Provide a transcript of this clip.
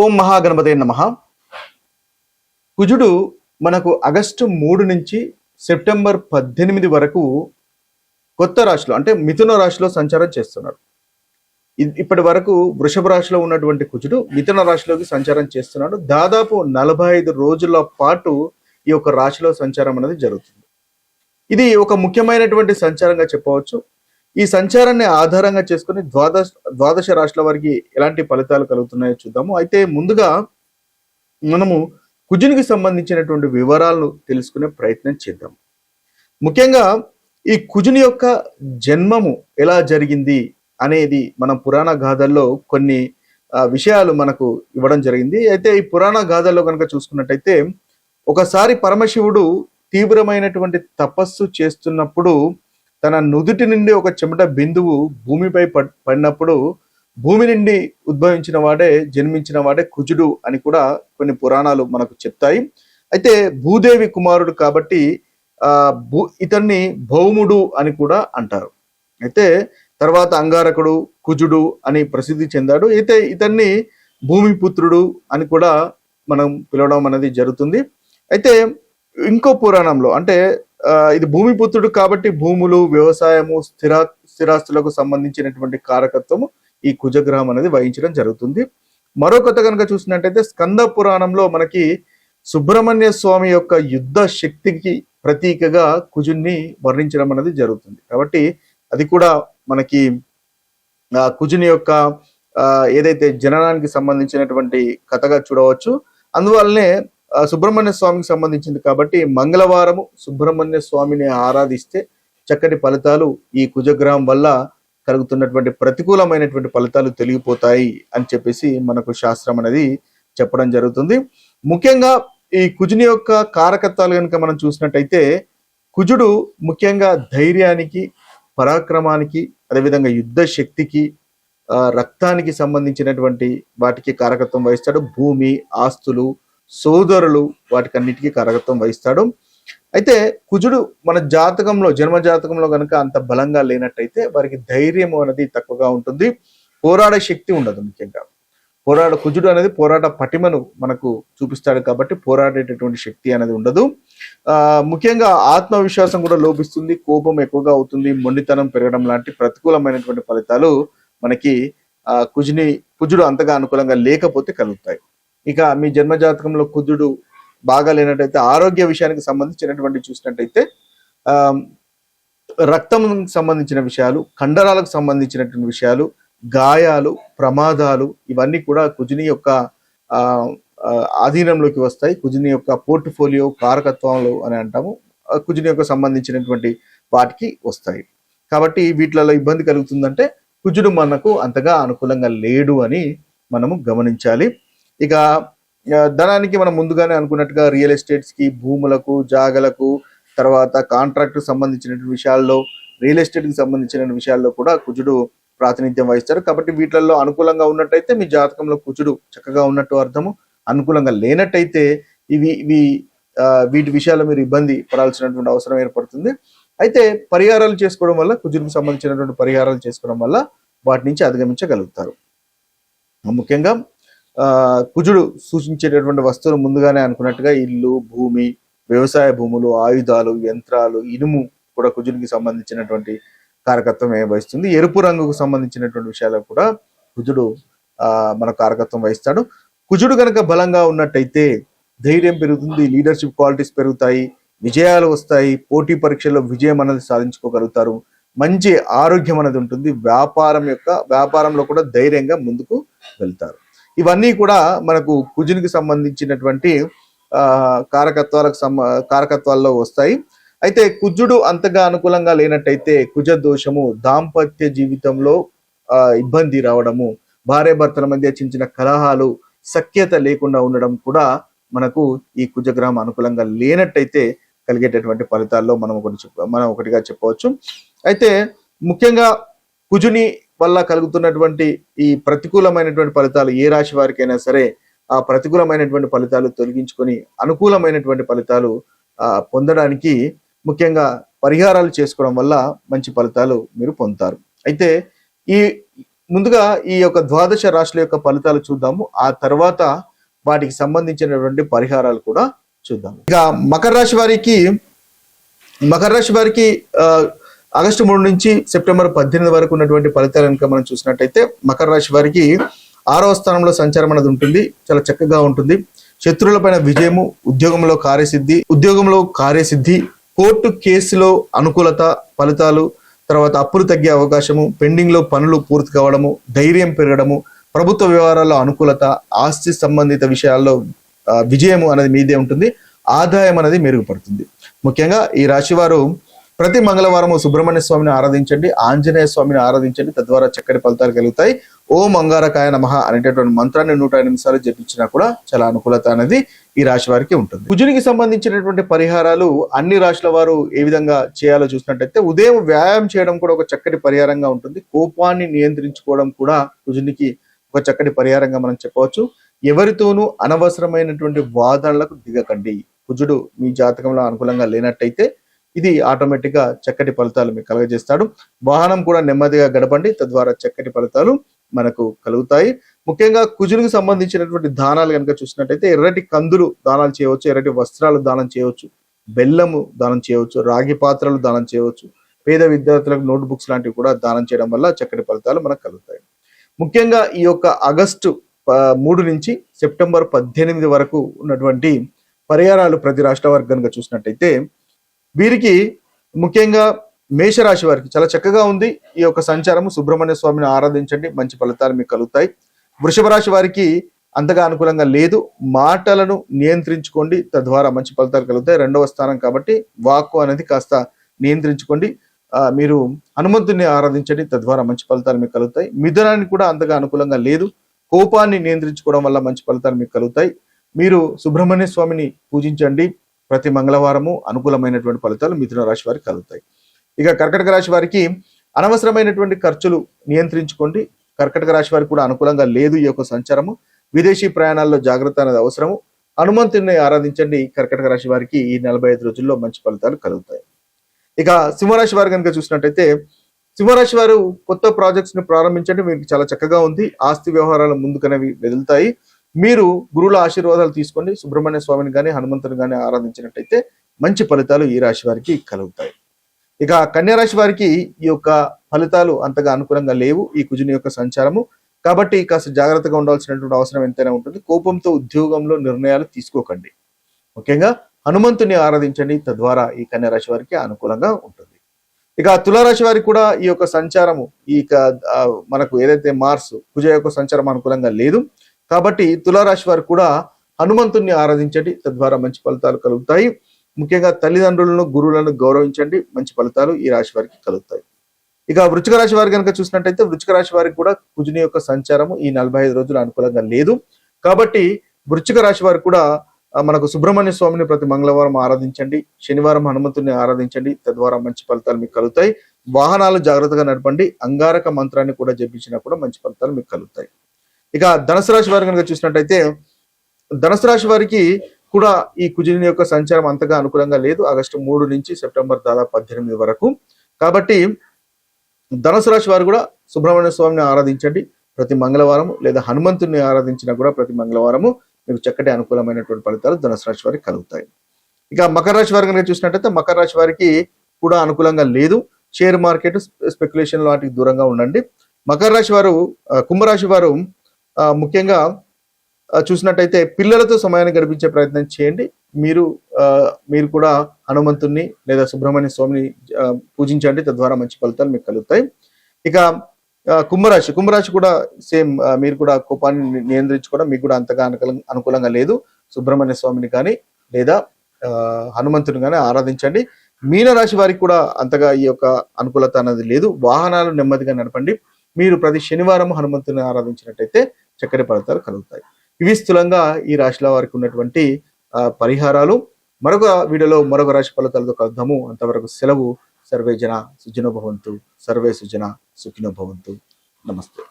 ఓం మహాగణపతే నమః. కుజుడు మనకు ఆగస్టు 3 నుంచి సెప్టెంబర్ 18 వరకు కొత్త రాశిలో అంటే మిథున రాశిలో సంచారం చేస్తున్నాడు. ఇప్పటి వరకు వృషభ రాశిలో ఉన్నటువంటి కుజుడు మిథున రాశిలోకి సంచారం చేస్తున్నాడు. దాదాపు 45 రోజుల పాటు ఈ యొక్క రాశిలో సంచారం అనేది జరుగుతుంది. ఇది ఒక ముఖ్యమైనటువంటి సంచారంగా చెప్పవచ్చు. ఈ సంచారాన్ని ఆధారంగా చేసుకుని ద్వాదశ రాశుల వారికి ఎలాంటి ఫలితాలు కలుగుతున్నాయో చూద్దాము. అయితే ముందుగా మనము కుజునికి సంబంధించినటువంటి వివరాలను తెలుసుకునే ప్రయత్నం చేద్దాం. ముఖ్యంగా ఈ కుజుని యొక్క జన్మము ఎలా జరిగింది అనేది మనం పురాణ గాథల్లో కొన్ని విషయాలు మనకు ఇవ్వడం జరిగింది. అయితే ఈ పురాణ గాథల్లో కనుక చూసుకున్నట్టయితే ఒకసారి పరమశివుడు తీవ్రమైనటువంటి తపస్సు చేస్తున్నప్పుడు తన నుదుటి నుండి ఒక చెమట బిందువు భూమిపై పడినప్పుడు భూమి నుండి ఉద్భవించిన వాడే జన్మించిన వాడే కుజుడు అని కూడా కొన్ని పురాణాలు మనకు చెప్తాయి. అయితే భూదేవి కుమారుడు కాబట్టి ఇతన్ని భౌముడు అని కూడా అంటారు. అయితే తర్వాత అంగారకుడు కుజుడు అని ప్రసిద్ధి చెందాడు. అయితే ఇతన్ని భూమిపుత్రుడు అని కూడా మనం పిలవడం అనేది జరుగుతుంది. అయితే ఇంకో పురాణంలో అంటే ఇది భూమిపుత్రుడు కాబట్టి భూములు, వ్యవసాయము, స్థిరాస్తులకు సంబంధించినటువంటి కారకత్వము ఈ కుజగ్రహం అనేది వహించడం జరుగుతుంది. మరో కథ కనుక చూసినట్టయితే స్కంద పురాణంలో మనకి సుబ్రహ్మణ్య స్వామి యొక్క యుద్ధ శక్తికి ప్రతీకగా కుజుని వర్ణించడం అనేది జరుగుతుంది. కాబట్టి అది కూడా మనకి కుజుని యొక్క ఏదైతే జననానికి సంబంధించినటువంటి కథగా చూడవచ్చు. అందువల్లనే సుబ్రహ్మణ్య స్వామికి సంబంధించింది కాబట్టి మంగళవారము సుబ్రహ్మణ్య స్వామిని ఆరాధిస్తే చక్కటి ఫలితాలు ఈ కుజగ్రహం వల్ల కలుగుతున్నటువంటి ప్రతికూలమైనటువంటి ఫలితాలు తొలగిపోతాయి అని చెప్పేసి మనకు శాస్త్రం అనేది చెప్పడం జరుగుతుంది. ముఖ్యంగా ఈ కుజుని యొక్క కారకత్వాలు కనుక మనం చూసినట్టయితే కుజుడు ముఖ్యంగా ధైర్యానికి, పరాక్రమానికి, అదేవిధంగా యుద్ధ శక్తికి, రక్తానికి సంబంధించినటువంటి వాటికి కారకత్వం వహిస్తాడు. భూమి, ఆస్తులు, సోదరులు వాటికన్నిటికీ కారకత్వం వహిస్తాడు. అయితే కుజుడు మన జాతకంలో జన్మ జాతకంలో కనుక అంత బలంగా లేనట్టయితే వారికి ధైర్యం అనేది తక్కువగా ఉంటుంది, పోరాడే శక్తి ఉండదు. ముఖ్యంగా కుజుడు అనేది పోరాట పటిమను మనకు చూపిస్తాడు కాబట్టి పోరాడేటటువంటి శక్తి అనేది ఉండదు. ముఖ్యంగా ఆత్మవిశ్వాసం కూడా లోపిస్తుంది, కోపం ఎక్కువగా అవుతుంది, మొండితనం పెరగడం లాంటి ప్రతికూలమైనటువంటి ఫలితాలు మనకి కుజుడు అంతగా అనుకూలంగా లేకపోతే కలుగుతాయి. ఇక మీ జన్మ జాతకంలో కుజుడు బాగా లేనట్టయితే ఆరోగ్య విషయానికి సంబంధించినటువంటి చూసినట్టయితే రక్తం సంబంధించిన విషయాలు, కండరాలకు సంబంధించినటువంటి విషయాలు, గాయాలు, ప్రమాదాలు ఇవన్నీ కూడా కుజుని యొక్క ఆధీనంలోకి వస్తాయి. కుజుని యొక్క పోర్ట్ఫోలియో కారకత్వాలు అని అంటాము. కుజుని యొక్క సంబంధించినటువంటి వాటికి వస్తాయి. కాబట్టి వీటిలలో ఇబ్బంది కలుగుతుందంటే కుజుడు మనకు అంతగా అనుకూలంగా లేడు అని మనము గమనించాలి. ఇక ధనానికి మనం ముందుగానే అనుకున్నట్టుగా రియల్ ఎస్టేట్స్ కి, భూములకు, జాగలకు, తర్వాత కాంట్రాక్ట్ సంబంధించినటువంటి విషయాల్లో, రియల్ ఎస్టేట్ కి సంబంధించిన విషయాల్లో కూడా కుజుడు ప్రాతినిధ్యం వహిస్తారు. కాబట్టి వీటిల్లో అనుకూలంగా ఉన్నట్టయితే మీ జాతకంలో కుజుడు చక్కగా ఉన్నట్టు అర్థము. అనుకూలంగా లేనట్టయితే వీటి విషయాల్లో మీరు ఇబ్బంది పడాల్సినటువంటి అవసరం ఏర్పడుతుంది. అయితే పరిహారాలు చేసుకోవడం వల్ల, కుజుడికి సంబంధించినటువంటి పరిహారాలు చేసుకోవడం వల్ల వాటి నుంచి అధిగమించగలుగుతారు. ముఖ్యంగా కుజుడు సూచించేటటువంటి వస్తువులు ముందుగానే అనుకున్నట్టుగా ఇల్లు, భూమి, వ్యవసాయ భూములు, ఆయుధాలు, యంత్రాలు, ఇనుము కూడా కుజుడికి సంబంధించినటువంటి కారకత్వం వహిస్తుంది. ఎరుపు రంగుకు సంబంధించినటువంటి విషయాలకు కూడా కుజుడు మన కారకత్వం వహిస్తాడు. కుజుడు కనుక బలంగా ఉన్నట్టయితే ధైర్యం పెరుగుతుంది, లీడర్షిప్ క్వాలిటీస్ పెరుగుతాయి, విజయాలు వస్తాయి, పోటీ పరీక్షల్లో విజయం అనేది సాధించుకోగలుగుతారు, మంచి ఆరోగ్యం అనేది ఉంటుంది, వ్యాపారంలో కూడా ధైర్యంగా ముందుకు వెళ్తారు. ఇవన్నీ కూడా మనకు కుజునికి సంబంధించినటువంటి కారకత్వాల్లో వస్తాయి. అయితే కుజుడు అంతగా అనుకూలంగా లేనట్టయితే కుజ దోషము, దాంపత్య జీవితంలో ఇబ్బంది రావడము, భార్యాభర్తల మధ్య చిన్న కలహాలు, సఖ్యత లేకుండా ఉండడం కూడా మనకు ఈ కుజగ్రహం అనుకూలంగా లేనట్టయితే కలిగేటటువంటి ఫలితాల్లో మనం ఒకటిగా చెప్పవచ్చు. అయితే ముఖ్యంగా కుజుని వల్ల కలుగుతున్నటువంటి ఈ ప్రతికూలమైనటువంటి ఫలితాలు ఏ రాశి వారికైనా సరే ఆ ప్రతికూలమైనటువంటి ఫలితాలు తొలగించుకొని అనుకూలమైనటువంటి ఫలితాలు పొందడానికి ముఖ్యంగా పరిహారాలు చేసుకోవడం వల్ల మంచి ఫలితాలు మీరు పొందుతారు. అయితే ముందుగా ఈ యొక్క ద్వాదశ రాశుల యొక్క ఫలితాలు చూద్దాము. ఆ తర్వాత వాటికి సంబంధించినటువంటి పరిహారాలు కూడా చూద్దాం. ఇక మకర రాశి వారికి ఆగస్టు 3 నుంచి సెప్టెంబర్ 18 వరకు ఉన్నటువంటి ఫలితాలు కనుక మనం చూసినట్టయితే మకర రాశి వారికి 6వ స్థానంలో సంచారం అనేది ఉంటుంది. చాలా చక్కగా ఉంటుంది. శత్రువులపైన విజయము, ఉద్యోగంలో కార్యసిద్ధి, కోర్టు కేసులో అనుకూలత ఫలితాలు, తర్వాత అప్పులు తగ్గే అవకాశము, పెండింగ్ లో పనులు పూర్తి కావడము, ధైర్యం పెరగడము, ప్రభుత్వ వ్యవహారాల్లో అనుకూలత, ఆస్తి సంబంధిత విషయాల్లో విజయము అనేది మీదే ఉంటుంది. ఆదాయం అనేది మెరుగుపడుతుంది. ముఖ్యంగా ఈ రాశి వారు ప్రతి మంగళవారము సుబ్రహ్మణ్య స్వామిని ఆరాధించండి, ఆంజనేయ స్వామిని ఆరాధించండి, తద్వారా చక్కటి ఫలితాలు కలుగుతాయి. ఓం అంగారకాయ నమః అనేటటువంటి మంత్రాన్ని 105 నిమిషాలు జపించినా కూడా చాలా అనుకూలత అనేది ఈ రాశి వారికి ఉంటుంది. కుజునికి సంబంధించినటువంటి పరిహారాలు అన్ని రాశుల వారు ఏ విధంగా చేయాలో చూసినట్టయితే ఉదయం వ్యాయామం చేయడం కూడా ఒక చక్కటి పరిహారంగా ఉంటుంది. కోపాన్ని నియంత్రించుకోవడం కూడా కుజునికి ఒక చక్కటి పరిహారంగా మనం చెప్పవచ్చు. ఎవరితోనూ అనవసరమైనటువంటి వాదనలకు దిగకండి. కుజుడు మీ జాతకంలో అనుకూలంగా లేనట్టయితే ఇది ఆటోమేటిక్ గా చక్కటి ఫలితాలు మీకు కలుగజేస్తాడు. వాహనం కూడా నెమ్మదిగా గడపండి, తద్వారా చక్కటి ఫలితాలు మనకు కలుగుతాయి. ముఖ్యంగా కుజునికి సంబంధించినటువంటి దానాలు కనుక చూసినట్టయితే ఎర్రటి కందులు దానాలు చేయవచ్చు, ఎర్రటి వస్త్రాలు దానం చేయవచ్చు, బెల్లము దానం చేయవచ్చు, రాగి పాత్రలు దానం చేయవచ్చు, పేద విద్యార్థులకు నోట్ బుక్స్ లాంటివి కూడా దానం చేయడం వల్ల చక్కటి ఫలితాలు మనకు కలుగుతాయి. ముఖ్యంగా ఈ యొక్క ఆగస్టు 3 నుంచి సెప్టెంబర్ 18 వరకు ఉన్నటువంటి పరిహారాలు ప్రతి రాష్ట్ర వారికి కనుక చూసినట్టయితే వీరికి ముఖ్యంగా మేషరాశి వారికి చాలా చక్కగా ఉంది. ఈ యొక్క సంచారము సుబ్రహ్మణ్య స్వామిని ఆరాధించండి, మంచి ఫలితాలు మీకు కలుగుతాయి. వృషభ రాశి వారికి అంతగా అనుకూలంగా లేదు. మాటలను నియంత్రించుకోండి, తద్వారా మంచి ఫలితాలు కలుగుతాయి. 2వ స్థానం కాబట్టి వాక్కు అనేది కాస్త నియంత్రించుకోండి. మీరు హనుమంతుని ఆరాధించండి, తద్వారా మంచి ఫలితాలు మీకు కలుగుతాయి. మిథునానికి కూడా అంతగా అనుకూలంగా లేదు. కోపాన్ని నియంత్రించుకోవడం వల్ల మంచి ఫలితాలు మీకు కలుగుతాయి. మీరు సుబ్రహ్మణ్య స్వామిని పూజించండి. ప్రతి మంగళవారము అనుకూలమైనటువంటి ఫలితాలు మిథున రాశి వారికి కలుగుతాయి. ఇక కర్కటక రాశి వారికి అనవసరమైనటువంటి ఖర్చులు నియంత్రించుకోండి. కర్కటక రాశి వారికి కూడా అనుకూలంగా లేదు ఈ యొక్క సంచారము. విదేశీ ప్రయాణాల్లో జాగ్రత్త అనేది అవసరము. హనుమంతుని ఆరాధించండి. కర్కటక రాశి వారికి ఈ 45 రోజుల్లో మంచి ఫలితాలు కలుగుతాయి. ఇక సింహరాశి వారు కనుక చూసినట్టయితే సింహరాశి వారు కొత్త ప్రాజెక్ట్స్ ని ప్రారంభించండి. మీకు చాలా చక్కగా ఉంది. ఆస్తి వ్యవహారాలు ముందుకనేవి వెదులుతాయి. మీరు గురువుల ఆశీర్వాదాలు తీసుకోండి. సుబ్రహ్మణ్య స్వామిని కానీ హనుమంతుని కానీ ఆరాధించినట్టయితే మంచి ఫలితాలు ఈ రాశి వారికి కలుగుతాయి. ఇక కన్యా రాశి వారికి ఈ యొక్క ఫలితాలు అంతగా అనుకూలంగా లేవు ఈ కుజుని యొక్క సంచారము. కాబట్టి కాస్త జాగ్రత్తగా ఉండాల్సినటువంటి అవసరం ఎంతైనా ఉంటుంది. కోపంతో ఉద్యోగంలో నిర్ణయాలు తీసుకోకండి. ముఖ్యంగా హనుమంతుని ఆరాధించండి, తద్వారా ఈ కన్యా రాశి వారికి అనుకూలంగా ఉంటుంది. ఇక తులారాశి వారికి కూడా ఈ యొక్క సంచారము మనకు ఏదైతే మార్స్ కుజ యొక్క సంచారం అనుకూలంగా లేదు. కాబట్టి తులారాశి వారు కూడా హనుమంతుని ఆరాధించండి, తద్వారా మంచి ఫలితాలు కలుగుతాయి. ముఖ్యంగా తల్లిదండ్రులను గురువులను గౌరవించండి, మంచి ఫలితాలు ఈ రాశి వారికి కలుగుతాయి. ఇక వృశ్చిక రాశి వారు కనుక చూసినట్టయితే వృశ్చిక రాశి వారికి కూడా కుజుని యొక్క సంచారము ఈ 45 రోజులు అనుకూలంగా లేదు. కాబట్టి వృశ్చిక రాశి వారు కూడా మనకు సుబ్రహ్మణ్య స్వామిని ప్రతి మంగళవారం ఆరాధించండి, శనివారం హనుమంతుని ఆరాధించండి, తద్వారా మంచి ఫలితాలు మీకు కలుగుతాయి. వాహనాలు జాగ్రత్తగా నడపండి. అంగారక మంత్రాన్ని కూడా జపించినా కూడా మంచి ఫలితాలు మీకు కలుగుతాయి. ఇక ధనుసు రాశి వారు కనుక చూసినట్టయితే ధనుసు రాశి వారికి కూడా ఈ కుజుని యొక్క సంచారం అంతగా అనుకూలంగా లేదు ఆగస్టు 3 నుంచి సెప్టెంబర్ దాదాపు 18 వరకు. కాబట్టి ధనుసు రాశి వారు కూడా సుబ్రహ్మణ్య స్వామిని ఆరాధించండి ప్రతి మంగళవారం, లేదా హనుమంతుని ఆరాధించినా కూడా ప్రతి మంగళవారము మీకు చక్కటి అనుకూలమైనటువంటి ఫలితాలు ధనుసు రాశి వారికి కలుగుతాయి. ఇక మకర రాశి వారు కనుక చూసినట్టయితే మకర రాశి వారికి కూడా అనుకూలంగా లేదు. షేర్ మార్కెట్ స్పెక్యులేషన్ వాటికి దూరంగా ఉండండి. మకర రాశి వారు కుంభరాశి వారు ముఖ్యంగా చూసినట్టయితే పిల్లలతో సమయాన్ని గడిపించే ప్రయత్నం చేయండి. మీరు కూడా హనుమంతుని లేదా సుబ్రహ్మణ్య స్వామిని పూజించండి, తద్వారా మంచి ఫలితాలు మీకు కలుగుతాయి. ఇక కుంభరాశి కూడా సేమ్, మీరు కూడా కోపాన్ని నియంత్రించుకోవడం మీకు కూడా అంతగా అనుకూలంగా లేదు. సుబ్రహ్మణ్య స్వామిని కానీ లేదా హనుమంతుని కానీ ఆరాధించండి. మీనరాశి వారికి కూడా అంతగా ఈ యొక్క అనుకూలత అనేది లేదు. వాహనాలు నెమ్మదిగా నడపండి. మీరు ప్రతి శనివారం హనుమంతుని ఆరాధించినట్టయితే చక్కటి ఫలితాలు కలుగుతాయి. ఇవి స్థూలంగా ఈ రాశిలో వారికి ఉన్నటువంటి పరిహారాలు. మరొక వీడియోలో మరొక రాశి ఫలితాలతో కలుద్దాము. అంతవరకు సెలవు. సర్వే జన సుఖినో భవంతు, సర్వే సుజన సుఖినో భవంతు. నమస్తే.